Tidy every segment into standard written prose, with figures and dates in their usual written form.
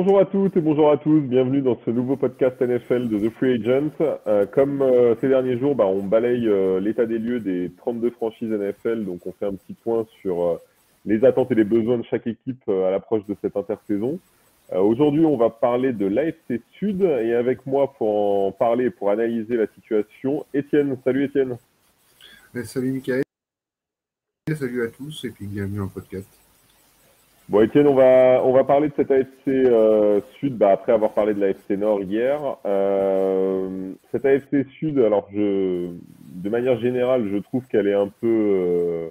Bonjour à toutes et bonjour à tous, bienvenue dans ce nouveau podcast NFL de The Free Agent. Comme ces derniers jours, on balaye l'état des lieux des 32 franchises NFL, donc on fait un petit point sur les attentes et les besoins de chaque équipe à l'approche de cette intersaison. Aujourd'hui, on va parler de l'AFC Sud et avec moi pour en parler et pour analyser la situation, Étienne. Salut Étienne. Salut Mickaël, salut à tous et puis bienvenue dans le podcast. Bon, Étienne, on va parler de cette AFC Sud après avoir parlé de l'AFC Nord hier. Cette AFC Sud, alors de manière générale, je trouve qu'elle est un peu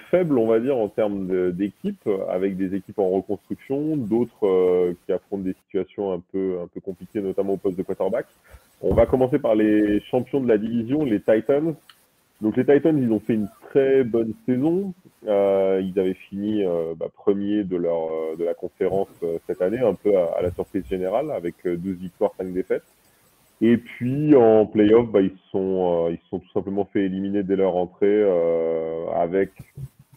faible, on va dire, en termes d'équipes, avec des équipes en reconstruction, d'autres qui affrontent des situations un peu compliquées, notamment au poste de quarterback. On va commencer par les champions de la division, les Titans. Donc les Titans, ils ont fait une très bonne saison. Ils avaient fini premier de la conférence cette année, un peu à la surprise générale, avec 12 victoires, 5 défaites. Et puis en playoff, ils se sont tout simplement fait éliminer dès leur entrée, avec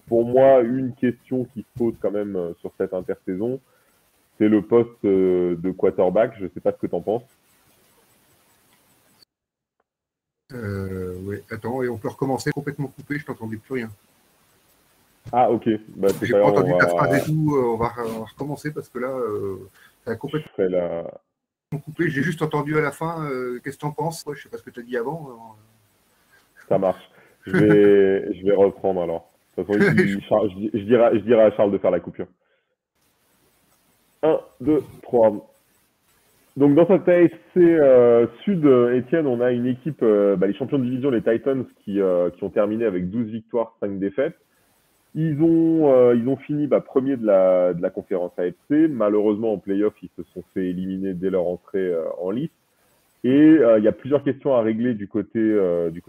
pour moi une question qui se pose quand même sur cette intersaison, c'est le poste de quarterback. Je ne sais pas ce que tu en penses. Oui, attends, et on peut recommencer complètement coupé, je t'entendais plus rien. Ah ok, c'est J'ai pas pas grave, entendu ta phrase et tout, on va recommencer parce que là, ça a je complètement ferai la, coupé. J'ai juste entendu à la fin, qu'est-ce que t'en penses? Je sais pas ce que tu as dit avant. Ça marche. Je vais reprendre alors. De toute façon, je dirai à Charles de faire la coupure. 1, 2, 3. Donc dans cette AFC Sud, Étienne, on a une équipe, les champions de division, les Titans, qui ont terminé avec 12 victoires, 5 défaites. Ils ont fini premier de la conférence AFC. Malheureusement, en playoff, ils se sont fait éliminer dès leur entrée en lice. Et il y a plusieurs questions à régler du côté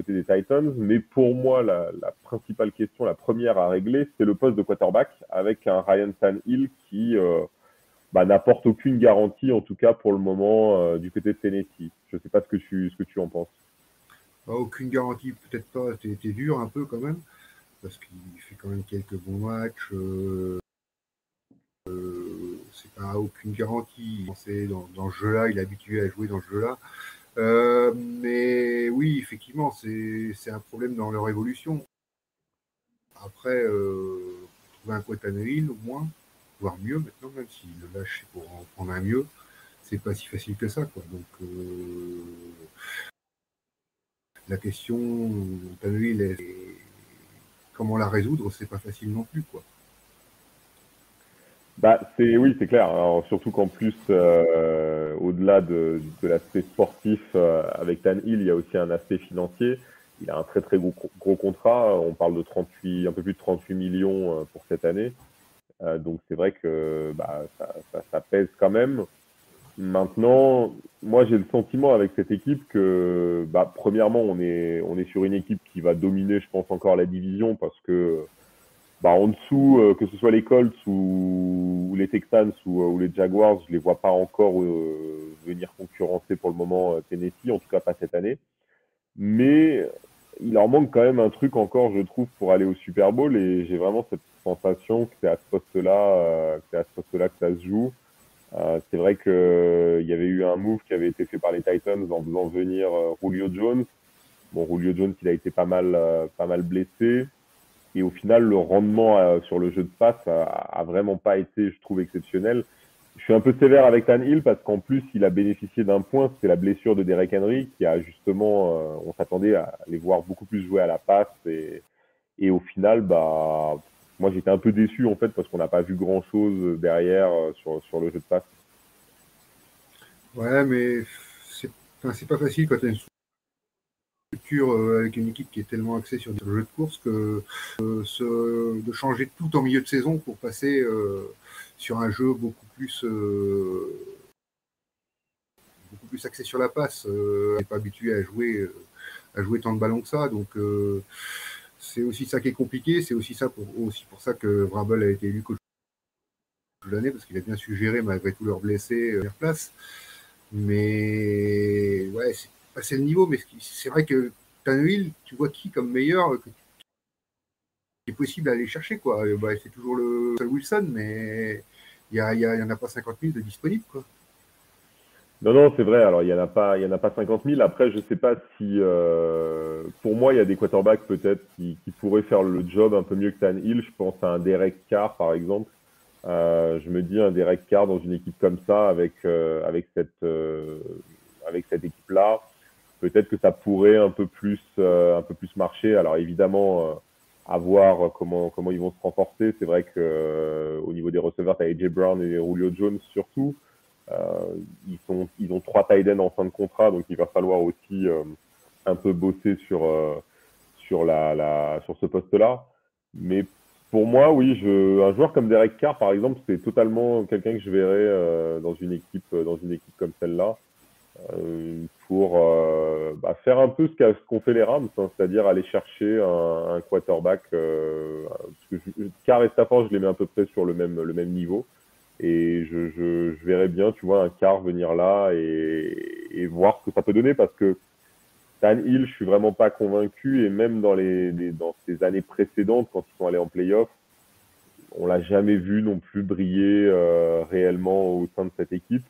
des Titans, mais pour moi, la principale question, la première à régler, c'est le poste de quarterback avec un Ryan Tannehill qui n'apporte aucune garantie, en tout cas pour le moment, du côté de Tennessee. Je ne sais pas ce que tu en penses. Aucune garantie, peut-être pas, t'es dur un peu quand même, parce qu'il fait quand même quelques bons matchs. C'est pas aucune garantie. C'est dans ce jeu-là, il est habitué à jouer dans ce jeu-là. Mais oui, effectivement, c'est un problème dans leur évolution. Après, trouver un Quataneville au moins, voire mieux maintenant, même s'il le lâche pour en prendre un mieux, c'est pas si facile que ça, quoi. Donc, la question, Quataneville, comment la résoudre, c'est pas facile non plus, quoi. Oui, c'est clair. Alors, surtout qu'en plus, au-delà de l'aspect sportif, avec Tan Hill, il y a aussi un aspect financier. Il a un très très gros contrat. On parle de 38, un peu plus de 38 millions pour cette année. Donc c'est vrai que ça pèse quand même. Maintenant, moi j'ai le sentiment avec cette équipe que, premièrement, on est sur une équipe qui va dominer, je pense, encore la division parce que en dessous, que ce soit les Colts ou les Texans ou les Jaguars, je les vois pas encore venir concurrencer pour le moment Tennessee, en tout cas pas cette année. Mais il leur manque quand même un truc encore, je trouve, pour aller au Super Bowl. Et j'ai vraiment cette sensation que c'est à ce poste-là, que ça se joue. C'est vrai que il y avait eu un move qui avait été fait par les Titans en faisant venir Julio Jones. Bon, Julio Jones, il a été pas mal blessé. Et au final, le rendement sur le jeu de passe a vraiment pas été, je trouve, exceptionnel. Je suis un peu sévère avec Tan Hill parce qu'en plus, il a bénéficié d'un point, c'était la blessure de Derek Henry, qui a justement, on s'attendait à les voir beaucoup plus jouer à la passe. Et au final, moi j'étais un peu déçu en fait parce qu'on n'a pas vu grand chose derrière sur le jeu de passe. Ouais, mais c'est pas facile quand tu as une structure avec une équipe qui est tellement axée sur le jeu de course que de changer tout en milieu de saison pour passer sur un jeu beaucoup plus axé sur la passe. On n'est pas habitué à jouer tant de ballons que ça, donc c'est aussi ça qui est compliqué. C'est aussi pour ça que Vrabel a été élu coach de l'année parce qu'il a bien su gérer malgré tous leurs blessés leur place. Mais ouais, c'est passé le niveau. Mais c'est vrai que Tannehill, tu vois qui comme meilleur qui est possible à aller chercher, quoi. C'est toujours le Wilson, mais Il y en a pas 50 000 de disponibles, quoi. Non, non, c'est vrai. Alors, il y en a pas 50 000. Après, je sais pas si, pour moi, il y a des quarterbacks peut-être qui pourraient faire le job un peu mieux que Hill. Je pense à un Derek Carr, par exemple. Je me dis un Derek Carr dans une équipe comme ça, avec cette équipe-là, peut-être que ça pourrait un peu plus marcher. Alors évidemment, à voir comment ils vont se renforcer. C'est vrai que au niveau des receveurs, tu as AJ Brown et Julio Jones surtout. Ils ont 3 tight ends en fin de contrat, donc il va falloir aussi un peu bosser sur ce poste-là. Mais pour moi, oui, un joueur comme Derek Carr, par exemple, c'est totalement quelqu'un que je verrais dans une équipe comme celle-là, pour faire un peu ce qu'ont fait les Rams, hein, c'est-à-dire aller chercher un quarterback. Parce que Carr et Stafford, je les mets à peu près sur le même niveau. Et je verrais bien, tu vois, un Carr venir là et voir ce que ça peut donner, parce que Hill, je suis vraiment pas convaincu, et même dans ces années précédentes, quand ils sont allés en playoff, on l'a jamais vu non plus briller réellement au sein de cette équipe.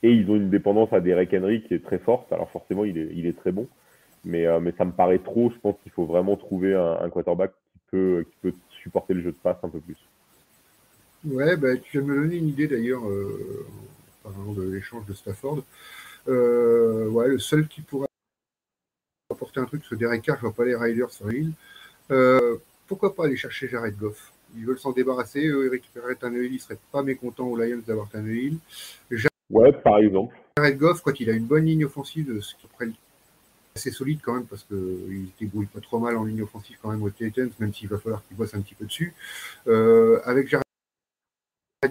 Et ils ont une dépendance à Derek Henry qui est très forte. Alors forcément, il est très bon, mais ça me paraît trop. Je pense qu'il faut vraiment trouver un quarterback qui peut supporter le jeu de passe un peu plus. Ouais, bah, tu viens de me donner une idée d'ailleurs, en parlant de l'échange de Stafford. Ouais, le seul qui pourrait apporter un truc, ce Derek Carr, je vois pas les Riders sur l'île. Pourquoi pas aller chercher Jared Goff? Ils veulent s'en débarrasser, eux, ils récupéreraient Tannehill, ils seraient pas mécontents aux Lions d'avoir Tannehill. Ouais, par exemple. Jared Goff, quand il a une bonne ligne offensive, ce qui est assez solide quand même, parce qu'il ne débrouille pas trop mal en ligne offensive quand même aux Titans, même s'il va falloir qu'il bosse un petit peu dessus. Avec Jared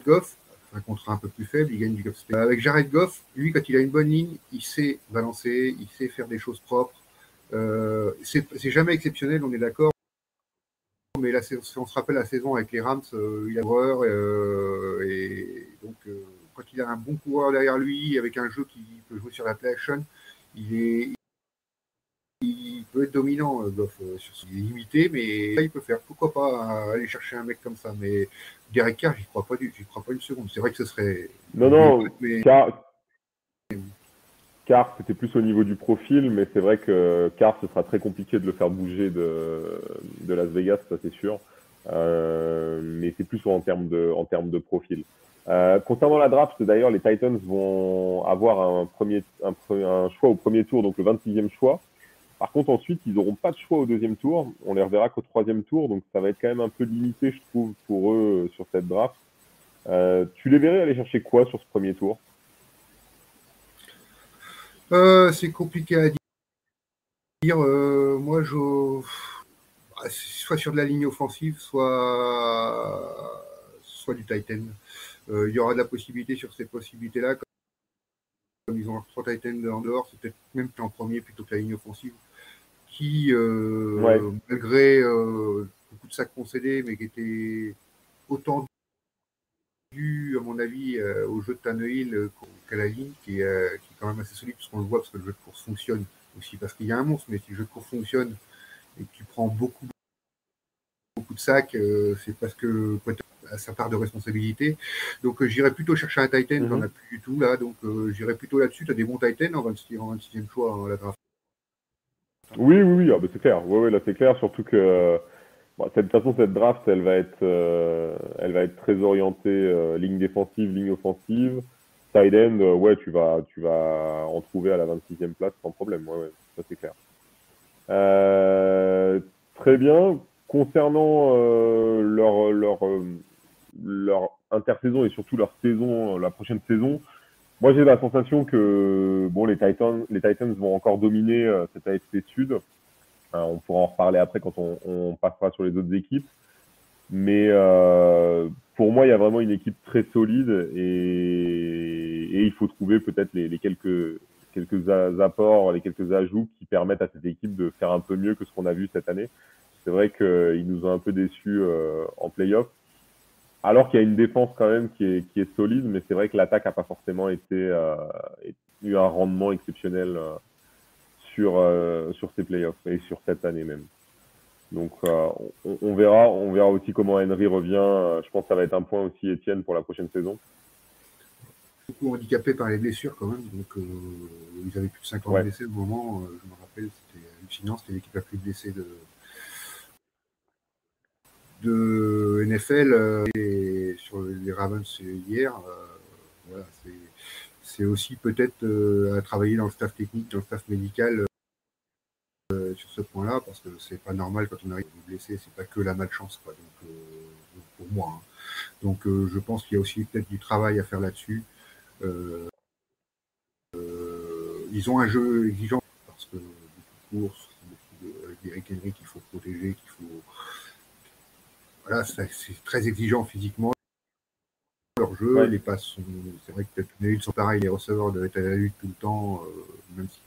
Goff, un contrat un peu plus faible, il gagne du cap space. Avec Jared Goff, lui, quand il a une bonne ligne, il sait balancer, il sait faire des choses propres. C'est jamais exceptionnel, on est d'accord. Mais là, si on se rappelle la saison avec les Rams, il a coureur, et donc quand il a un bon coureur derrière lui, avec un jeu qui peut jouer sur la play action, il peut être dominant, Goff, sur ce limité, mais là, il peut faire. Pourquoi pas aller chercher un mec comme ça? Mais Derek Carr, j'y crois pas une seconde. C'est vrai que ce serait Non, une bonne non, note, mais Carr, c'était plus au niveau du profil, mais c'est vrai que Carr, ce sera très compliqué de le faire bouger de Las Vegas, ça c'est sûr. Mais c'est plus en termes de profil. Concernant la draft, d'ailleurs, les Titans vont avoir un choix au premier tour, donc le 26e choix. Par contre, ensuite, ils n'auront pas de choix au deuxième tour. On les reverra qu'au troisième tour, donc ça va être quand même un peu limité, je trouve, pour eux sur cette draft. Tu les verrais aller chercher quoi sur ce premier tour? c'est compliqué à dire. Moi, soit sur de la ligne offensive, soit du Titan. Il y aura de la possibilité sur ces possibilités-là. Comme ils ont 3 Titans en dehors, c'est peut-être même en premier plutôt que la ligne offensive, qui, Ouais. malgré beaucoup de sacs concédés, mais qui était autant dû, à mon avis, au jeu de Tannehill qu'à la ligne, qui est quand même assez solide, parce qu'on le voit, parce que le jeu de course fonctionne aussi, parce qu'il y a un monstre, mais si le jeu de course fonctionne et que tu prends beaucoup de sacs, c'est parce que peut-être à sa part de responsabilité. Donc j'irais plutôt chercher un Titan, t'en as Mhm. plus du tout là, donc j'irais plutôt là-dessus. Tu as des bons Titans en 26e choix la draft. Oui, oui, oui, ah, bah, c'est clair. Ouais, ouais, là c'est clair, surtout que bon, de toute façon cette draft, elle va être très orientée ligne défensive, ligne offensive, tight end. Ouais, tu vas en trouver à la 26e place sans problème. Ouais, ouais, ça c'est clair. Euh, Très bien. Concernant leur intersaison et surtout leur saison, la prochaine saison, moi j'ai la sensation que bon, les Titans vont encore dominer cette AFC Sud. On pourra en reparler après quand on passera sur les autres équipes. Mais pour moi, il y a vraiment une équipe très solide, et il faut trouver peut-être les quelques apports, les quelques ajouts qui permettent à cette équipe de faire un peu mieux que ce qu'on a vu cette année. C'est vrai qu'ils nous ont un peu déçus en playoff, alors qu'il y a une défense quand même qui est solide, mais c'est vrai que l'attaque n'a pas forcément eu un rendement exceptionnel sur ces playoffs et sur cette année même. Donc on verra aussi comment Henry revient. Je pense que ça va être un point aussi, Étienne, pour la prochaine saison. Beaucoup handicapés par les blessures quand même, donc ils avaient plus de 50 blessés au moment, je me rappelle, c'était hallucinant, c'était l'équipe la plus blessée de NFL et sur les Ravens hier. Voilà, c'est aussi peut-être à travailler dans le staff technique, dans le staff médical sur ce point-là, parce que c'est pas normal quand on arrive blessé, c'est pas que la malchance, quoi. Donc pour moi, hein. Donc je pense qu'il y a aussi peut-être du travail à faire là-dessus. Ils ont un jeu exigeant parce que beaucoup de courses, avec Derrick Henry qu'il faut protéger, qu'il faut. Voilà, c'est très exigeant physiquement. Leur jeu, les passes sont. C'est vrai que peut-être les luttes sont pareilles, les receveurs doivent être à la lutte tout le temps, même si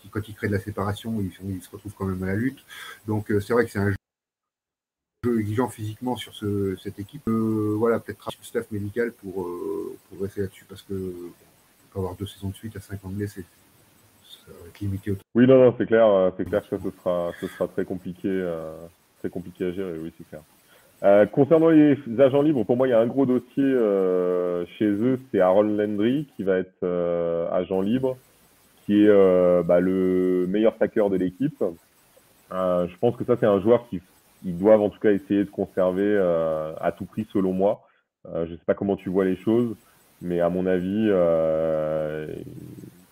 quand ils créent de la séparation, ils se retrouvent quand même à la lutte. Donc c'est vrai que c'est un jeu exigeant physiquement sur cette équipe. Voilà, peut-être un staff médical pour rester là-dessus parce que on peut avoir 2 saisons de suite à 50 blessés. Ça va être limité. Oui, non, c'est clair que ça, ce sera très compliqué à gérer, oui, c'est clair. Concernant les agents libres, pour moi, il y a un gros dossier chez eux, c'est Aaron Landry qui va être agent libre, qui est le meilleur stacker de l'équipe. Je pense que ça, c'est un joueur qu'ils doivent en tout cas essayer de conserver à tout prix, selon moi. Je ne sais pas comment tu vois les choses, mais à mon avis,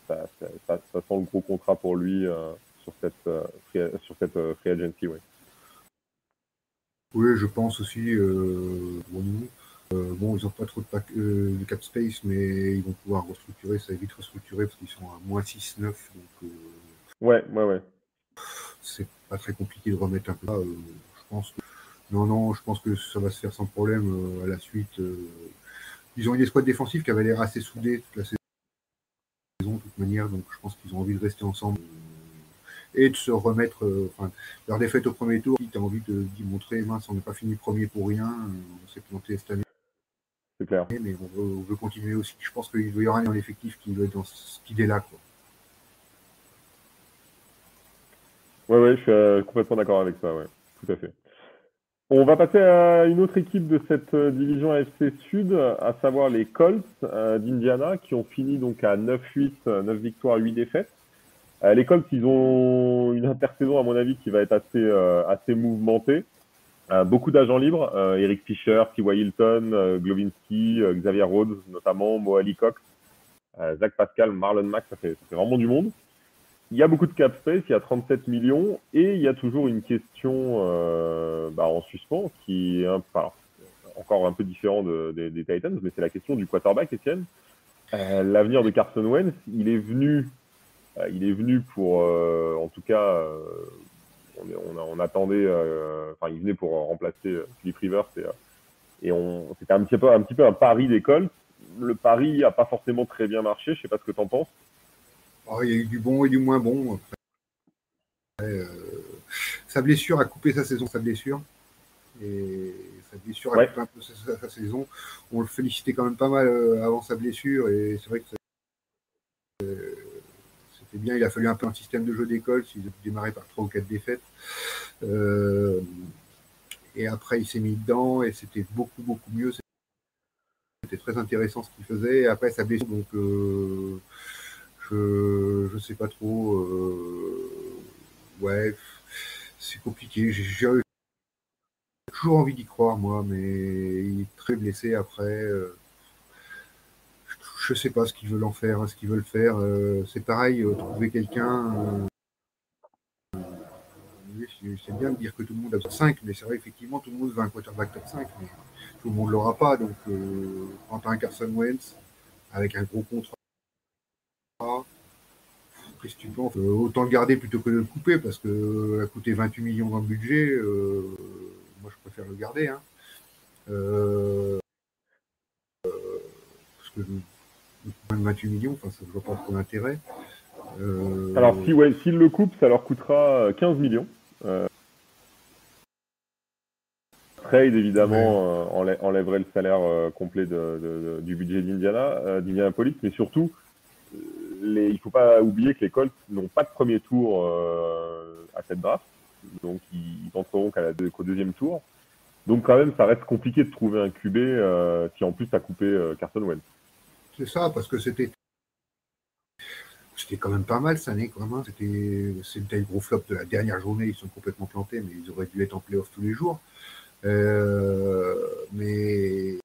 ça sent le gros contrat pour lui sur cette free agency. Ouais. Oui, je pense aussi. Bon, ils n'ont pas trop de cap space, mais ils vont pouvoir restructurer. Ça va vite restructurer parce qu'ils sont à moins 6-9. Donc, Ouais. c'est pas très compliqué de remettre un peu. Je pense que, non, je pense que ça va se faire sans problème à la suite. Ils ont une escouade défensive qui avait l'air assez soudée toute la saison, de toute manière. Donc, je pense qu'ils ont envie de rester ensemble et de se remettre. Leur défaite au premier tour, tu as envie d'y montrer, mince, on n'est pas fini premier pour rien. On s'est planté cette année. C'est clair. Mais on veut continuer aussi. Je pense qu'il y aura un effectif qui doit être dans cette idée-là, quoi. Ouais, je suis complètement d'accord avec ça, ouais, tout à fait. On va passer à une autre équipe de cette division AFC Sud, à savoir les Colts d'Indiana, qui ont fini donc à 9-8, 9 victoires, 8 défaites. Les Colts, ils ont une intersaison, à mon avis, qui va être assez mouvementée. Beaucoup d'agents libres, Eric Fisher, T.Y. Hilton, Glowinski, Xavier Rhodes notamment, Mo Cox, Zach Pascal, Marlon Mack, ça fait vraiment du monde. Il y a beaucoup de cap space, il y a 37 millions, et il y a toujours une question en suspens qui est encore un peu différent des Titans, mais c'est la question du quarterback, Étienne. L'avenir de Carson Wentz, il est venu pour, en tout cas, on attendait, il venait pour remplacer Philip Rivers et c'était un petit peu un pari des Colts. Le pari n'a pas forcément très bien marché, je sais pas ce que tu en penses. Oh, il y a eu du bon et du moins bon. Sa blessure a coupé sa saison, sa blessure. Et sa blessure a coupé un peu sa saison. On le félicitait quand même pas mal avant sa blessure. Et c'est vrai que c'était bien. Il a fallu un peu un système de jeu d'école s'ils avaient démarré par 3 ou 4 défaites. Et après, il s'est mis dedans et c'était beaucoup, beaucoup mieux. C'était très intéressant ce qu'il faisait. Et après, sa blessure, donc je sais pas trop. Ouais, c'est compliqué. J'ai toujours envie d'y croire, moi, mais il est très blessé après. Je sais pas ce qu'ils veulent en faire, ce qu'ils veulent faire. C'est pareil, trouver quelqu'un. C'est bien de dire que tout le monde a top 5, mais c'est vrai, effectivement, tout le monde veut un quarterback top 5, mais tout le monde ne l'aura pas. Donc, quand tu as un Carson Wentz avec un gros contrat, qu'est-ce que tu penses? Autant le garder plutôt que de le couper, parce que a coûté 28 millions dans le budget. Moi, je préfère le garder. Hein. Parce que moins de 28 millions, ça ne voit pas trop d'intérêt. Alors, s'ils le coupent, ça leur coûtera 15 millions. Trade, évidemment, enlèverait le salaire complet du budget d'Indianapolis, mais surtout, il ne faut pas oublier que les Colts n'ont pas de premier tour à cette draft. donc ils entreront qu'au deuxième tour. Donc quand même, ça reste compliqué de trouver un QB si en plus t'as coupé Carson Wentz. C'est ça, parce que c'était quand même pas mal cette année, quand même. C'était le gros flop de la dernière journée. Ils sont complètement plantés, mais ils auraient dû être en playoff tous les jours. Mais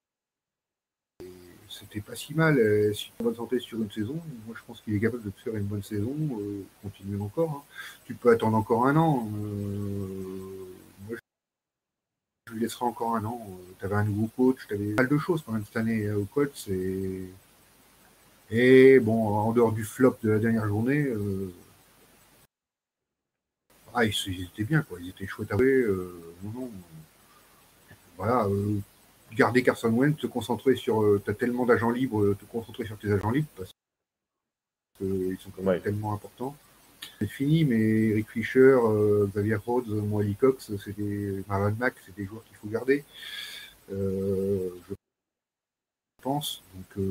c'était pas si mal. Si tu es en bonne santé sur une saison, moi je pense qu'il est capable de te faire une bonne saison, continuer encore. Hein. Tu peux attendre encore un an. Moi je lui laisserai encore un an. Tu avais un nouveau coach, tu avais pas mal de choses quand même cette année au coach. Et bon, en dehors du flop de la dernière journée, ils étaient bien, quoi. Ils étaient chouettes à jouer. Non. Voilà, garder Carson Wentz, te concentrer sur. Tu as tellement d'agents libres, te concentrer sur tes agents libres parce qu'ils sont quand même tellement importants. C'est fini, mais Eric Fisher, Xavier Rhodes, Mo Cox, Marlon Mack, c'est des joueurs qu'il faut garder. Je pense. Donc,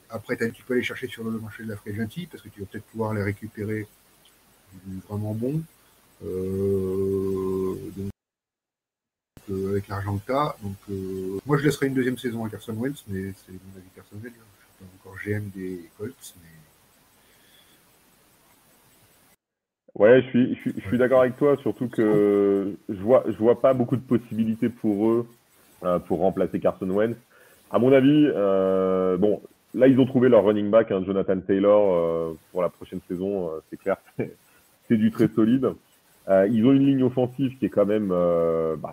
après, tu peux aller chercher sur le marché de la free agency parce que tu vas peut-être pouvoir les récupérer vraiment bon. Avec l'argent que tu as. Donc, moi, je laisserai une deuxième saison à Carson Wentz, mais c'est mon avis personnel. Je ne suis pas encore GM des Colts. Mais... Ouais, je suis d'accord avec toi, surtout que je vois pas beaucoup de possibilités pour eux pour remplacer Carson Wentz. À mon avis, bon, là ils ont trouvé leur running back, hein, Jonathan Taylor, pour la prochaine saison. C'est clair, c'est du très solide. Ils ont une ligne offensive qui est quand même,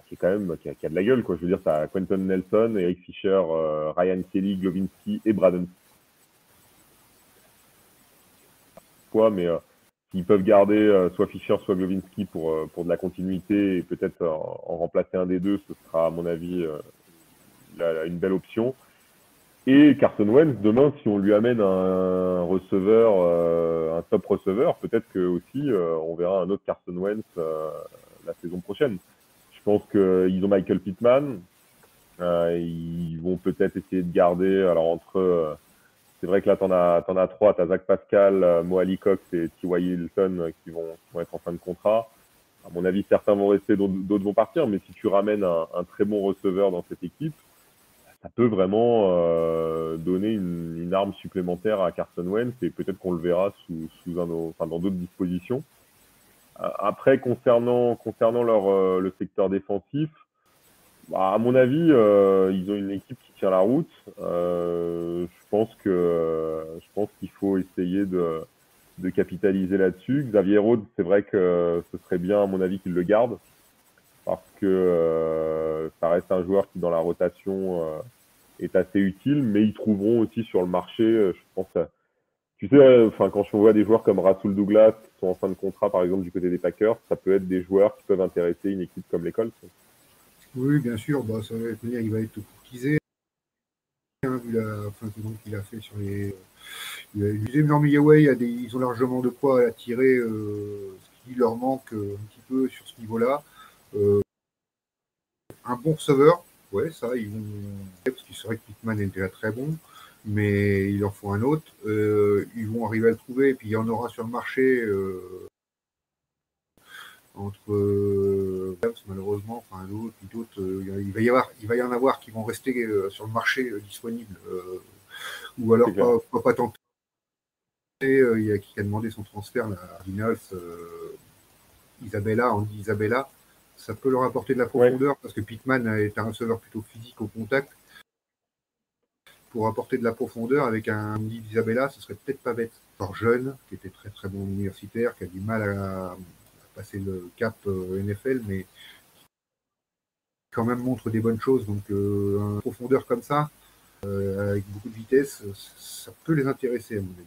qui a de la gueule, quoi. Je veux dire, t'as Quentin Nelson, Eric Fisher, Ryan Kelly, Glovinski et Braden. Quoi, mais s'ils peuvent garder soit Fisher, soit Glovinski pour de la continuité et peut-être en remplacer un des deux, ce sera à mon avis une belle option. Et Carson Wentz, demain, si on lui amène un receveur, un top receveur, peut-être que aussi on verra un autre Carson Wentz la saison prochaine. Je pense qu'ils ont Michael Pittman. Ils vont peut-être essayer de garder. Alors c'est vrai que là t'en as trois. T'as Zach Pascal, Mo Cox et T.Y. Hilton qui vont être en fin de contrat. À mon avis, certains vont rester, d'autres vont partir. Mais si tu ramènes un très bon receveur dans cette équipe, ça peut vraiment donner une arme supplémentaire à Carson Wentz et peut-être qu'on le verra dans d'autres dispositions. Après, concernant le secteur défensif, à mon avis, ils ont une équipe qui tient la route. Je pense qu'il faut essayer de capitaliser là-dessus. Xavier Rhodes, c'est vrai que ce serait bien, à mon avis, qu'il le garde parce que ça reste un joueur qui, dans la rotation, est assez utile, mais ils trouveront aussi sur le marché, je pense, tu sais, quand je vois des joueurs comme Rasul Douglas qui sont en fin de contrat, par exemple, du côté des Packers, ça peut être des joueurs qui peuvent intéresser une équipe comme les Colts. Oui, bien sûr, ça va venir, il va être courtisé, hein, vu la fin de saison qu'il a fait sur les. Non, mais ouais, ils ont largement de quoi attirer ce qui leur manque un petit peu sur ce niveau-là. Un bon receveur, ouais, ça, ils vont. Parce que c'est vrai que Pittman est déjà très bon, mais il leur faut un autre. Ils vont arriver à le trouver, et puis il y en aura sur le marché entre malheureusement, enfin d'autres, il va y en avoir qui vont rester sur le marché disponible, ou alors pas tenter. Il y a qui a demandé son transfert, la Cardinals, Andy Isabella, ça peut leur apporter de la profondeur parce que Pittman est un receveur plutôt physique au contact. Pour apporter de la profondeur avec un Andy Isabella, ce serait peut-être pas bête. Alors jeune, qui était très très bon universitaire, qui a du mal à passer le cap NFL, mais quand même montre des bonnes choses. Donc, une profondeur comme ça, avec beaucoup de vitesse, ça peut les intéresser, à mon avis.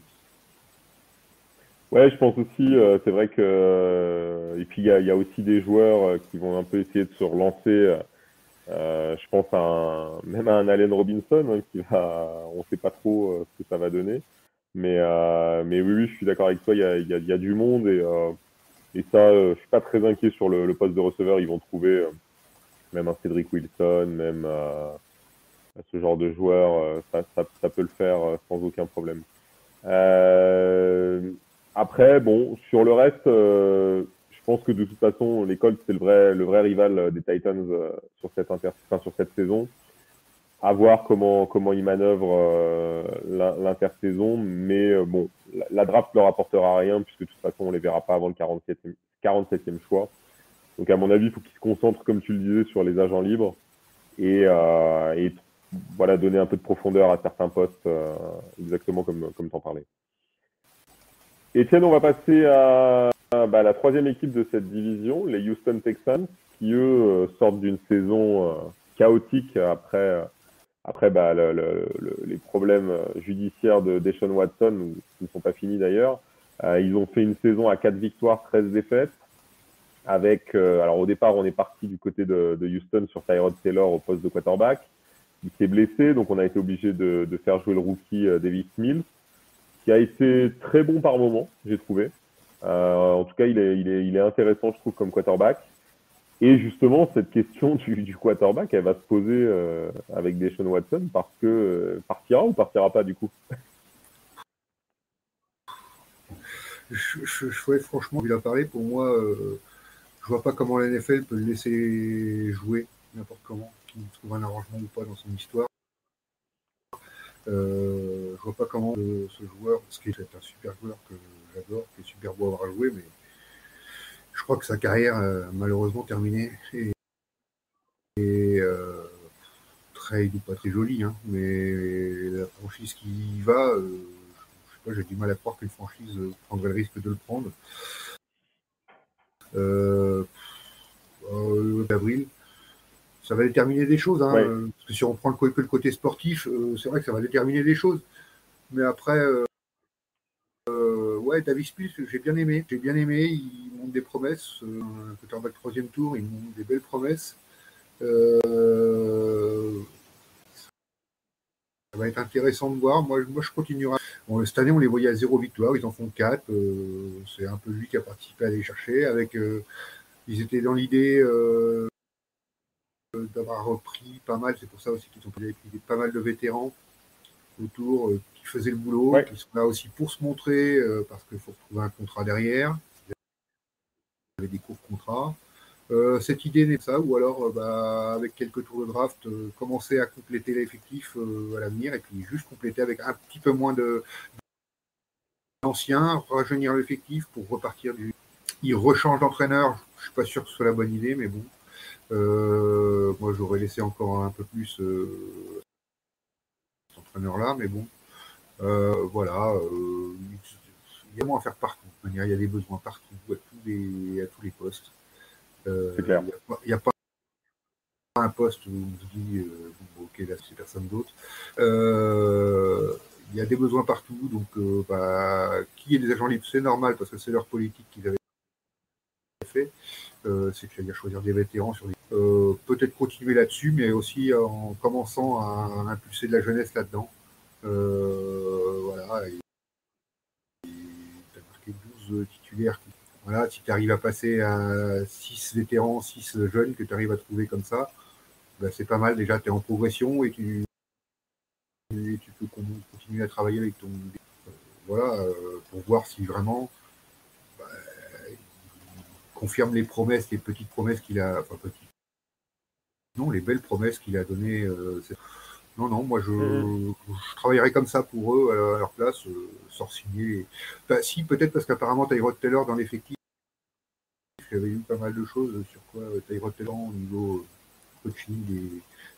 Ouais, je pense aussi, c'est vrai que. Et puis, il y a aussi des joueurs qui vont un peu essayer de se relancer. Je pense même à un Allen Robinson, hein, on ne sait pas trop ce que ça va donner. Mais oui, je suis d'accord avec toi, il y a du monde et ça, je suis pas très inquiet sur le poste de receveur. Ils vont trouver même un Cedric Wilson, même ce genre de joueur, ça peut le faire sans aucun problème. Après, bon, sur le reste, je pense que de toute façon, les Colts, c'est le vrai rival des Titans sur sur cette saison. À voir comment ils manœuvrent l'intersaison, mais bon, la draft leur apportera rien puisque de toute façon, on les verra pas avant le 47e choix. Donc à mon avis, il faut qu'ils se concentrent, comme tu le disais, sur les agents libres et voilà, donner un peu de profondeur à certains postes, exactement comme t'en parlais. Etienne, on va passer à la troisième équipe de cette division, les Houston Texans, qui eux sortent d'une saison chaotique après les problèmes judiciaires de Deshaun Watson, qui ne sont pas finis d'ailleurs. Ils ont fait une saison à 4 victoires, 13 défaites. Alors au départ, on est parti du côté de Houston sur Tyrod Taylor au poste de quarterback. Il s'est blessé, donc on a été obligé de faire jouer le rookie Davis Mills, qui a été très bon par moment, j'ai trouvé. En tout cas, il est intéressant, je trouve, comme quarterback. Et justement, cette question du quarterback, elle va se poser avec Deshaun Watson parce que partira ou partira pas du coup. Franchement, il a parlé. Pour moi, je vois pas comment la NFL peut le laisser jouer n'importe comment, qu'il trouve un arrangement ou pas dans son histoire. Je vois pas comment ce joueur, parce qu'il est un super joueur que j'adore, qui est super beau à avoir joué, mais je crois que sa carrière malheureusement terminée. Trade ou pas très joli, hein, mais la franchise qui y va, je sais pas, j'ai du mal à croire qu'une franchise prendrait le risque de le prendre. Avril, ça va déterminer des choses, hein, Ouais. parce que si on prend que le côté sportif, c'est vrai que ça va déterminer des choses. Mais après, ouais, Davis Mills, j'ai bien aimé, il montre des promesses, un quarterback troisième tour, il montre des belles promesses. Ça va être intéressant de voir. Moi je continuerai. Bon, cette année, on les voyait à 0 victoire. Ils en font 4. C'est un peu lui qui a participé à les chercher. Ils étaient dans l'idée d'avoir repris pas mal. C'est pour ça aussi qu'ils ont pris pas mal de vétérans autour qui faisaient le boulot, Ouais. qui sont là aussi pour se montrer parce qu'il faut trouver un contrat derrière. Il y avait des courts contrats. Cette idée n'est ça, ou alors avec quelques tours de draft, commencer à compléter l'effectif à l'avenir et puis juste compléter avec un petit peu moins d'anciens, rajeunir l'effectif pour repartir du. Il rechange d'entraîneur, je suis pas sûr que ce soit la bonne idée, mais bon. Moi, j'aurais laissé encore un peu plus cet entraîneur-là, mais bon. Voilà. Il y a moins à faire partout. Il y a des besoins partout, à tous les postes. C'est clair. Il n'y a pas un poste où on se dit ok, là c'est personne d'autre. Il y a des besoins partout, donc qui est des agents libres, c'est normal parce que c'est leur politique qu'ils avaient fait. C'est-à-dire choisir des vétérans sur peut-être continuer là-dessus, mais aussi en commençant à impulser de la jeunesse là-dedans. Voilà. Tu as marqué 12 titulaires. Voilà, si tu arrives à passer à 6 vétérans, 6 jeunes que tu arrives à trouver comme ça, c'est pas mal. Déjà, tu es en progression et tu peux continuer à travailler avec ton. Voilà, pour voir si vraiment il confirme les promesses, les petites promesses qu'il a. Enfin, petites. Non, les belles promesses qu'il a données. Non, moi je travaillerais comme ça pour eux à leur place, sans signer. Si, peut-être parce qu'apparemment Tyrod Taylor dans l'effectif, il y avait eu pas mal de choses sur quoi Tyrod Taylor au niveau coaching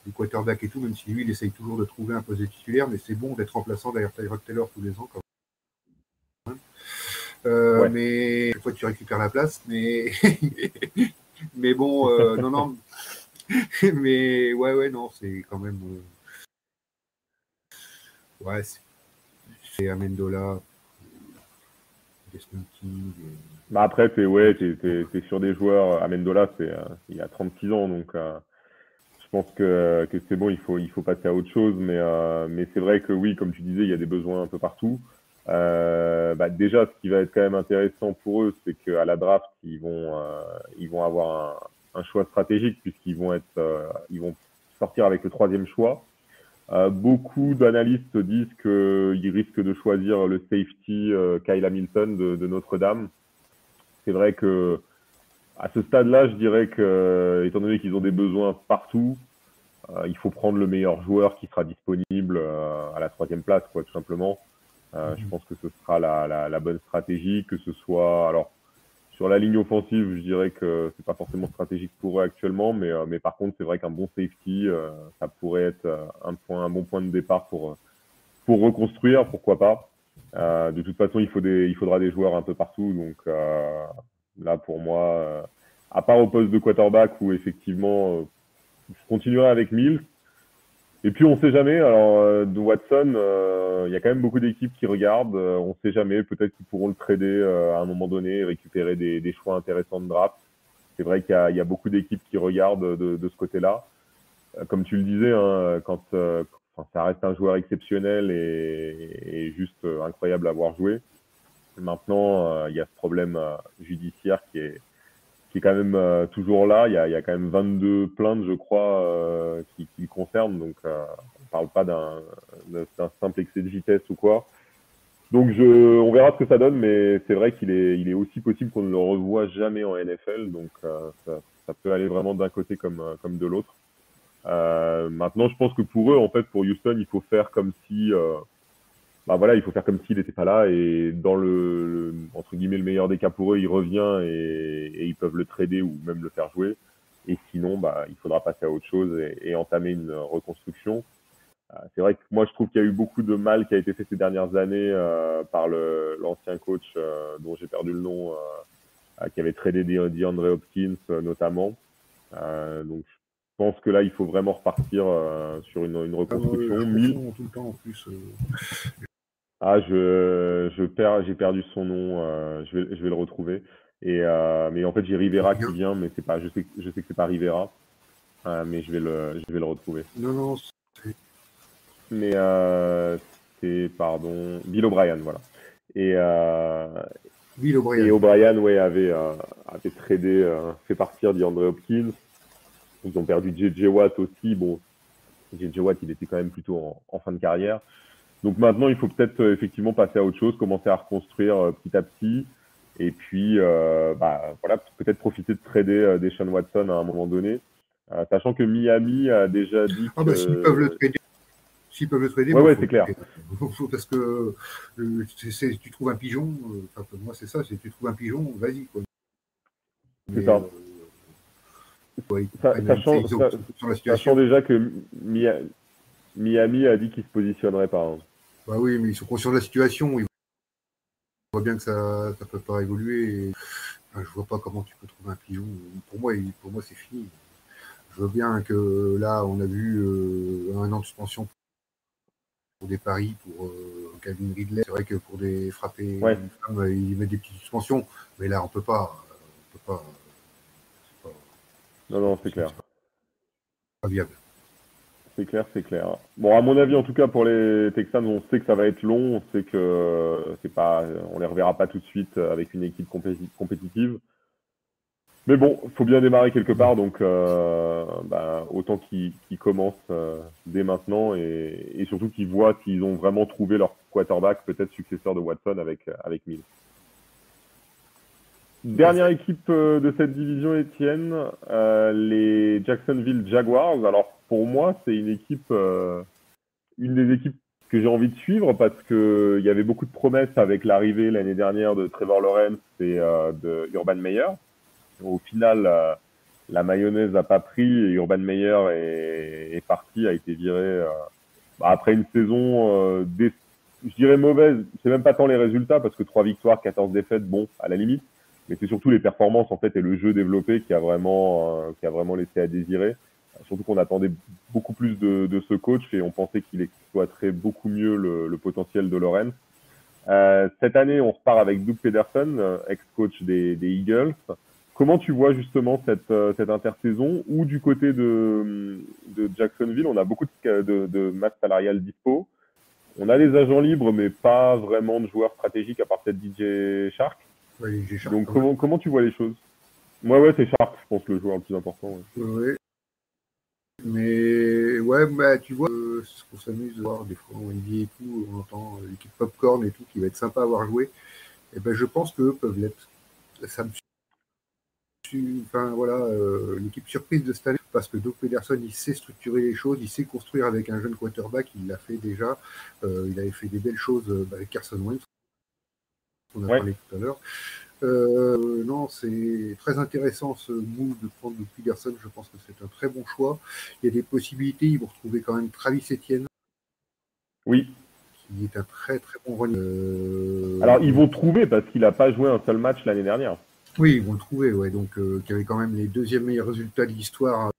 des quarterbacks et tout, même si lui il essaye toujours de trouver un poste de titulaire, mais c'est bon d'être remplaçant derrière Tyrod Taylor tous les ans quand même. Ouais. Mais une fois tu récupères la place, mais mais bon, non, mais ouais, non, c'est quand même. Ouais, c'est Amendola, Desmond King. Après, t'es sur des joueurs. Amendola, il a 36 ans, donc je pense que c'est bon. Il faut passer à autre chose, mais c'est vrai que oui, comme tu disais, il y a des besoins un peu partout. Déjà, ce qui va être quand même intéressant pour eux, c'est qu'à la draft, ils vont avoir un choix stratégique puisqu'ils ils vont sortir avec le troisième choix. Beaucoup d'analystes disent qu'ils risquent de choisir le safety Kyle Hamilton de Notre-Dame. C'est vrai que À ce stade-là, je dirais que, étant donné qu'ils ont des besoins partout, il faut prendre le meilleur joueur qui sera disponible à la troisième place, quoi, tout simplement. Je pense que ce sera la bonne stratégie, que ce soit alors sur la ligne offensive, je dirais que c'est pas forcément stratégique pour eux actuellement, mais par contre, c'est vrai qu'un bon safety, ça pourrait être un bon point de départ pour reconstruire, pourquoi pas. De toute façon, il faudra des joueurs un peu partout, donc là pour moi, à part au poste de quarterback où effectivement, je continuerai avec Mills. Et puis on sait jamais. Alors de Watson, il y a quand même beaucoup d'équipes qui regardent. On sait jamais. Peut-être qu'ils pourront le trader à un moment donné et récupérer des choix intéressants de draft. C'est vrai qu'il y a beaucoup d'équipes qui regardent de ce côté-là. Comme tu le disais, hein, enfin, ça reste un joueur exceptionnel et juste incroyable à voir jouer. Maintenant, il y a ce problème judiciaire qui est quand même toujours là. Il y a quand même 22 plaintes, je crois, qui le concernent. Donc, on parle pas d'un simple excès de vitesse ou quoi. Donc, on verra ce que ça donne, mais c'est vrai il est aussi possible qu'on ne le revoie jamais en NFL. Donc, ça peut aller vraiment d'un côté comme de l'autre. Maintenant, je pense que pour eux, en fait, pour Houston, il faut faire comme si, bah voilà, il faut faire comme s'il n'était pas là et dans entre guillemets le meilleur des cas pour eux, il revient et ils peuvent le trader ou même le faire jouer. Et sinon, bah, il faudra passer à autre chose et entamer une reconstruction. C'est vrai que moi, je trouve qu'il y a eu beaucoup de mal qui a été fait ces dernières années par l'ancien coach dont j'ai perdu le nom, qui avait tradé DeAndre Hopkins notamment. Donc, je pense que là, il faut vraiment repartir sur une Ah, moi, reconstruction. je confonds tout le temps en plus. Ah, j'ai perdu son nom. Je vais le retrouver. Mais en fait, j'ai Rivera Bien. qui vient, mais c'est pas, je sais que c'est pas Rivera, mais je vais le retrouver. Non, non, Mais c'est, pardon, Bill O'Brien, voilà. Et, euh, Bill et O'Brien. O'Brien, ouais, avait tradé, fait partir DeAndre Hopkins. Ils ont perdu J.J. Watt aussi. Bon, J.J. Watt, il était quand même plutôt en fin de carrière. Donc maintenant, il faut peut-être effectivement passer à autre chose, commencer à reconstruire petit à petit. Et puis, bah, voilà, peut-être profiter de trader Deshaun Watson à un moment donné. Sachant que Miami a déjà dit Ah bah que... s'ils peuvent le trader, Ouais, moi ouais, faut c'est le clair. trader. Parce que tu trouves un pigeon, enfin, pour moi c'est ça, c'est tu trouves un pigeon, vas-y quoi. C'est Mais ça. ouais, ils sont sur la Sachant situation. déjà que Miami a dit qu'il se positionnerait pas, hein. Bah oui, mais ils sont conscients de la situation, ils voient bien que ça ne peut pas évoluer. Enfin, je vois pas comment tu peux trouver un pigeon. Pour moi c'est fini. Je veux bien que là, on a vu 1 an de suspension pour des paris pour Calvin Ridley. C'est vrai que pour des frappés Ouais, une femme, ils mettent des petites suspensions. Mais là, on peut pas. On peut pas. C'est pas, non, c'est pas non, c'est possible. clair. C'est pas viable. C'est clair, c'est clair. Bon, à mon avis, en tout cas, pour les Texans, on sait que ça va être long. On sait que c'est pas, on les reverra pas tout de suite avec une équipe compétitive. Mais bon, il faut bien démarrer quelque part, donc bah, autant qu'ils commencent dès maintenant et surtout qu'ils voient s'ils ont vraiment trouvé leur quarterback, peut-être successeur de Watson avec Mills. Tout à Dernière fait. équipe de cette division, Étienne, les Jacksonville Jaguars. Alors pour moi, c'est une des équipes que j'ai envie de suivre parce que il y avait beaucoup de promesses avec l'arrivée l'année dernière de Trevor Lawrence et de Urban Meyer. Au final, la mayonnaise n'a pas pris et Urban Meyer est parti, a été viré après une saison, je dirais mauvaise. C'est même pas tant les résultats parce que 3 victoires, 14 défaites, bon, à la limite, mais c'est surtout les performances en fait et le jeu développé qui a vraiment laissé à désirer. Surtout qu'on attendait beaucoup plus de ce coach et on pensait qu'il exploiterait beaucoup mieux le potentiel de Lawrence. Cette année, on repart avec Doug Peterson, ex-coach des Eagles. Comment tu vois justement cette intersaison ou du côté de Jacksonville, on a beaucoup de masse salariale dispo. On a des agents libres, mais pas vraiment de joueurs stratégiques à part peut-être DJ Shark. Ouais, j'ai Sharp Donc quand même. comment tu vois les choses? Ouais, c'est Shark, je pense, le joueur le plus important. Ouais. Ouais. Mais ouais, bah, tu vois, ce qu'on s'amuse de voir des fois en NBA et tout, on entend l'équipe Popcorn et tout qui va être sympa à avoir joué. Et ben je pense qu'eux peuvent l'être. Ça me l'équipe surprise de cette année, parce que Doug Peterson, il sait structurer les choses, il sait construire avec un jeune quarterback, il l'a fait déjà, il avait fait des belles choses avec Carson Wentz, on a parlé tout à l'heure. Non, c'est très intéressant ce move de prendre Doug Peterson, je pense que c'est un très bon choix. Il y a des possibilités, ils vont retrouver quand même Travis Etienne. Oui. Qui est un très très bon running. Alors ils vont trouver parce qu'il n'a pas joué un seul match l'année dernière. Oui, ils vont le trouver, ouais. Donc qui avait quand même les deuxièmes meilleurs résultats de l'histoire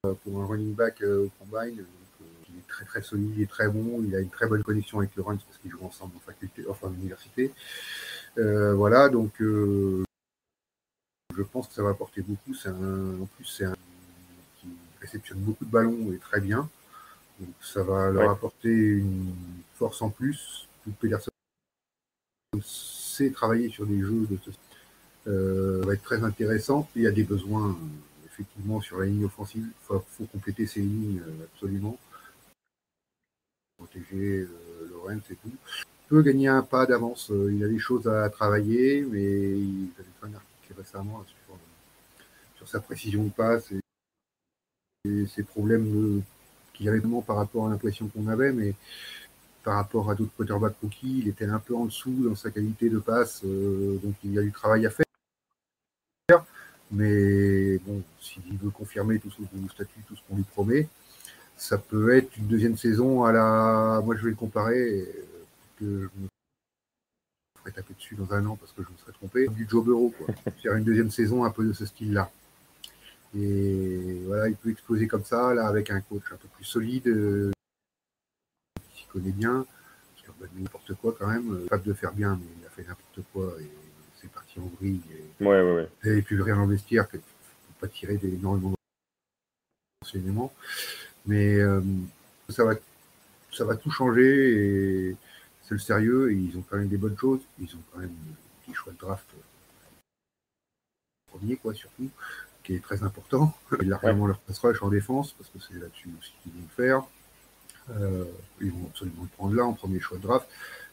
pour un running back au combine. Donc, il est très très solide, il est très bon, il a une très bonne connexion avec le Lawrence parce qu'ils jouent ensemble en faculté, enfin en université. Voilà, donc je pense que ça va apporter beaucoup. En plus, c'est un qui réceptionne beaucoup de ballons et très bien. Donc ça va leur apporter une force en plus. Toute personne sait travailler sur des jeux de ce va être très intéressant. Il y a des besoins effectivement sur la ligne offensive. Il faut compléter ces lignes absolument. Protéger Lawrence et tout. Il peut gagner un pas d'avance. Il a des choses à travailler, mais il avait fait un article récemment sur sa précision de passe et ses problèmes qu'il avait vraiment par rapport à l'impression qu'on avait, mais par rapport à d'autres quarterbacks rookies, il était un peu en dessous dans sa qualité de passe, donc il y a du travail à faire. Mais bon, s'il veut confirmer tout ce qu'on lui promet, ça peut être une deuxième saison à la. Moi, je vais le comparer, que je me ferai taper dessus dans un an parce que je me serais trompé. Du Joe Burrow, quoi. Faire une deuxième saison un peu de ce style-là. Et voilà, il peut exploser comme ça, là, avec un coach un peu plus solide, qui s'y connaît bien, qui a n'importe quoi quand même, capable de faire bien, mais il a fait n'importe quoi et c'est parti en vrille. Et puis rien investir, qu'il ne faut pas tirer énormément d'enseignements. Mais ça va tout changer et c'est le sérieux et ils ont quand même des bonnes choses. Ils ont quand même des choix de draft premier, quoi, surtout, qui est très important. Et largement leur pass rush en défense, parce que c'est là-dessus aussi qu'ils vont le faire. Ils vont absolument le prendre là en premier choix de draft.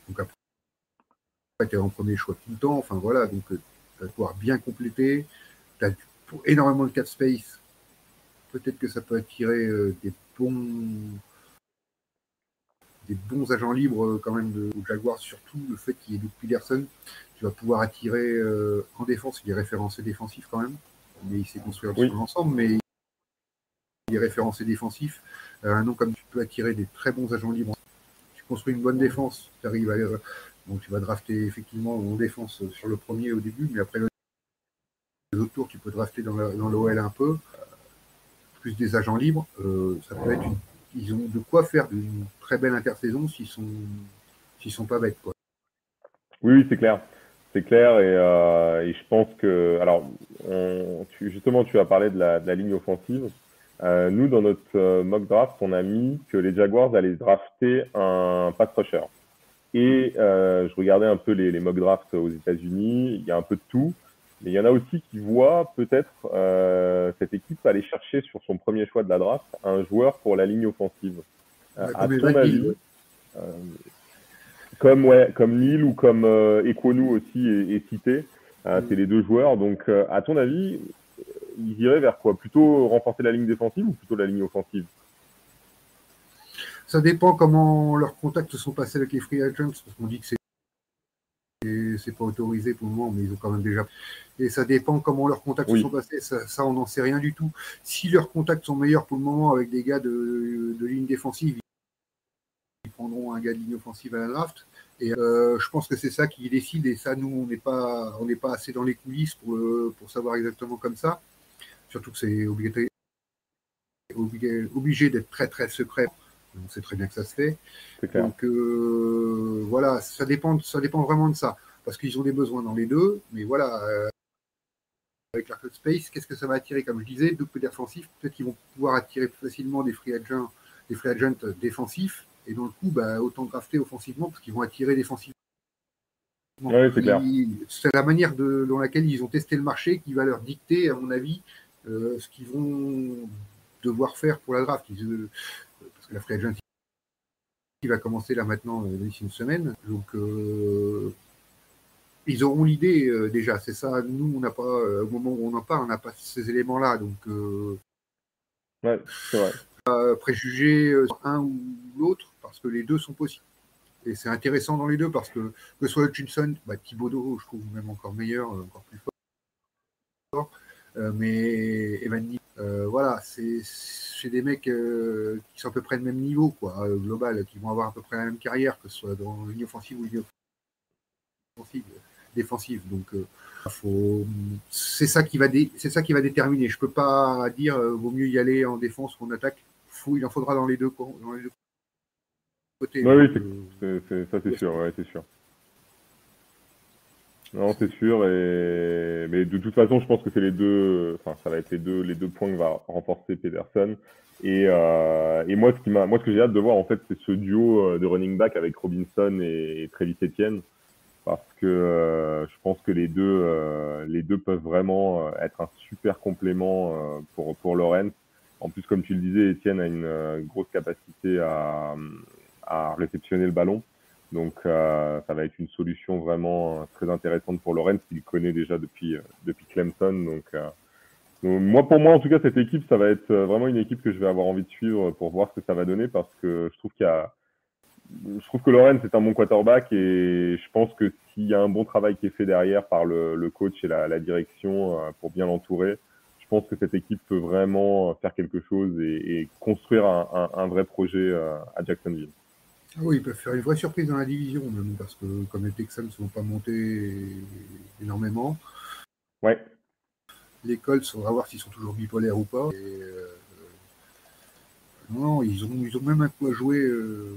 Donc après, tu es en premier choix tout le temps. Enfin voilà, donc tu vas pouvoir bien compléter. Tu as énormément de cap space. Peut-être que ça peut attirer des bons agents libres quand même aux Jaguars, surtout le fait qu'il y ait Doug Peterson. Tu vas pouvoir attirer en défense, il est référencé défensif quand même, mais il sait construire sur l'ensemble, mais il est référencé défensif. Un nom comme tu peux attirer des très bons agents libres. Tu construis une bonne défense, tu arrives donc tu vas drafter effectivement en défense sur le premier au début, mais après les autres tours, tu peux drafter dans l'OL un peu, plus des agents libres. Ça peut être ils ont de quoi faire une très belle intersaison s'ils sont pas bêtes, quoi. Oui, c'est clair. C'est clair et je pense que alors justement tu as parlé de la ligne offensive. Nous dans notre mock draft, on a mis que les Jaguars allaient drafter un pass rusher. Et je regardais un peu les mock drafts aux États-Unis. Il y a un peu de tout, mais il y en a aussi qui voient peut-être cette équipe aller chercher sur son premier choix de la draft un joueur pour la ligne offensive. À ton avis, comme Neal ou comme Ekwonu aussi est cité, c'est les deux joueurs. Donc, à ton avis, ils iraient vers quoi? Plutôt renforcer la ligne défensive ou plutôt la ligne offensive? Ça dépend comment leurs contacts se sont passés avec les free agents, parce qu'on dit que c'est pas autorisé pour le moment, mais ils ont quand même déjà. Et ça dépend comment leurs contacts se sont passés. Ça on n'en sait rien du tout. Si leurs contacts sont meilleurs pour le moment avec des gars de ligne défensive, ils prendront un gars de ligne offensive à la draft. Et je pense que c'est ça qui décide. Et ça, nous, on n'est pas assez dans les coulisses pour savoir exactement comme ça. Surtout que c'est obligé d'être très très secret. On sait très bien que ça se fait. Donc voilà, ça dépend vraiment de ça. Parce qu'ils ont des besoins dans les deux, mais voilà, avec l'Arcade Space, qu'est-ce que ça va attirer? Comme je disais, deux peu défensifs, peut-être qu'ils vont pouvoir attirer plus facilement des free agents défensifs, et dans le coup, autant drafter offensivement, parce qu'ils vont attirer défensivement. Oui, c'est clair. C'est la manière dans laquelle ils ont testé le marché qui va leur dicter, à mon avis, ce qu'ils vont devoir faire pour la draft. Parce que la free agent qui va commencer là maintenant d'ici une semaine. Donc ils auront l'idée déjà. C'est ça. Nous, on n'a pas, au moment où on en parle, on n'a pas ces éléments-là. Donc, Ouais, c'est vrai. préjuger un ou l'autre parce que les deux sont possibles. Et c'est intéressant dans les deux parce que ce soit Hutchinson, Thibodeau, je trouve même encore meilleur, encore plus fort. Mais Evan, voilà, c'est des mecs qui sont à peu près le même niveau, quoi, global, qui vont avoir à peu près la même carrière, que ce soit dans la ligne offensive ou ligne défensive. Donc, c'est ça qui va déterminer. Je peux pas dire vaut mieux y aller en défense ou en attaque. Il en faudra dans les deux côtés. Ouais, oui, ça c'est sûr, ouais, c'est sûr. Non, c'est sûr, mais de toute façon, je pense que c'est les deux, enfin, ça va être les deux points que va renforcer Pederson. Et moi, ce que j'ai hâte de voir, en fait, c'est ce duo de running back avec Robinson et Travis Etienne, parce que je pense que les deux peuvent vraiment être un super complément pour Lawrence. En plus, comme tu le disais, Etienne a une grosse capacité à réceptionner le ballon. Donc, ça va être une solution vraiment très intéressante pour Lawrence, qu'il connaît déjà depuis Clemson. Donc, pour moi, en tout cas, cette équipe, ça va être vraiment une équipe que je vais avoir envie de suivre pour voir ce que ça va donner, parce que je trouve que Lawrence est un bon quarterback, et je pense que s'il y a un bon travail qui est fait derrière par le coach et la direction pour bien l'entourer, je pense que cette équipe peut vraiment faire quelque chose et construire un vrai projet à Jacksonville. Ah oui, ils peuvent faire une vraie surprise dans la division, même, parce que comme les Texans ne sont pas montés énormément, Ouais. les Colts, on va voir s'ils sont toujours bipolaires ou pas. Non, ils ont même un coup à jouer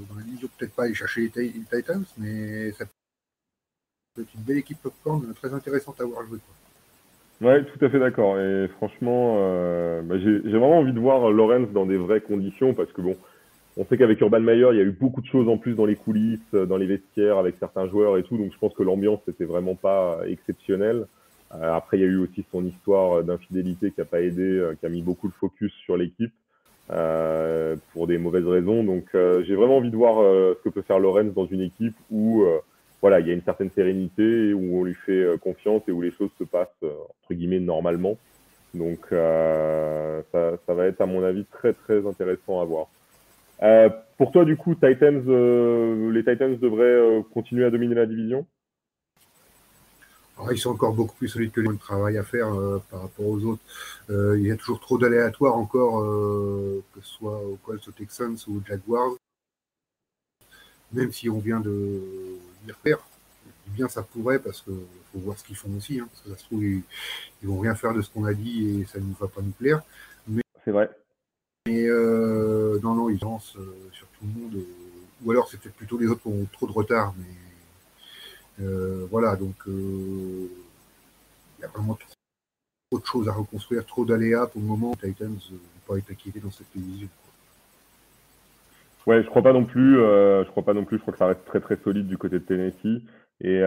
dans la division. Peut-être pas aller chercher les Titans, mais ça peut être une belle équipe popcorn, très intéressante à voir jouer, quoi. Ouais, tout à fait d'accord. Et franchement, j'ai vraiment envie de voir Lawrence dans des vraies conditions, parce que bon, on sait qu'avec Urban Meyer, il y a eu beaucoup de choses en plus dans les coulisses, dans les vestiaires, avec certains joueurs et tout. Donc je pense que l'ambiance n'était vraiment pas exceptionnelle. Après, il y a eu aussi son histoire d'infidélité qui a pas aidé, qui a mis beaucoup de focus sur l'équipe pour des mauvaises raisons. Donc j'ai vraiment envie de voir ce que peut faire Lawrence dans une équipe où voilà, il y a une certaine sérénité, où on lui fait confiance et où les choses se passent entre guillemets normalement. Donc ça va être à mon avis très très intéressant à voir. Pour toi, du coup, les Titans devraient continuer à dominer la division? Alors, ils sont encore beaucoup plus solides que les travail à faire par rapport aux autres. Il y a toujours trop d'aléatoires encore, que ce soit aux Colts, aux Texans ou aux Jaguars. Même si on vient de les repères, bien ça pourrait, parce qu'il faut voir ce qu'ils font aussi, hein, parce que ça se trouve, ils vont rien faire de ce qu'on a dit et ça ne va pas nous plaire. C'est vrai. Mais non, ils lancent sur tout le monde. Ou alors c'est peut-être plutôt les autres qui ont trop de retard. Mais voilà, donc il y a vraiment trop de choses à reconstruire, trop d'aléas pour le moment. Les Titans ne vont pas être inquiétés dans cette division. Ouais, je crois pas non plus. Je crois pas non plus. Je crois que ça reste très très solide du côté de Tennessee. Et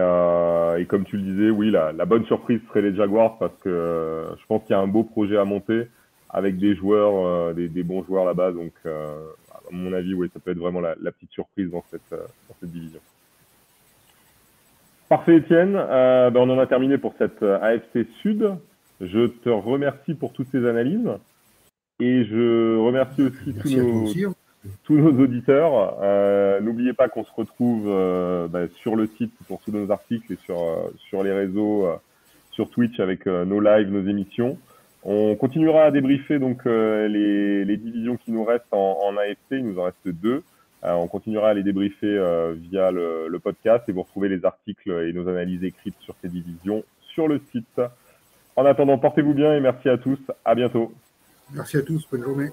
comme tu le disais, oui, la bonne surprise serait les Jaguars, parce que je pense qu'il y a un beau projet à monter avec des joueurs, des bons joueurs là-bas. Donc, à mon avis, oui, ça peut être vraiment la petite surprise dans cette division. Parfait, Étienne. On en a terminé pour cette AFC Sud. Je te remercie pour toutes ces analyses, et je remercie aussi tous nos auditeurs. N'oubliez pas qu'on se retrouve sur le site pour tous nos articles et sur les réseaux, sur Twitch avec nos lives, nos émissions. On continuera à débriefer donc les divisions qui nous restent en AFC. Il nous en reste 2. On continuera à les débriefer via le podcast, et vous retrouvez les articles et nos analyses écrites sur ces divisions sur le site. En attendant, portez-vous bien et merci à tous. À bientôt. Merci à tous. Bonne journée.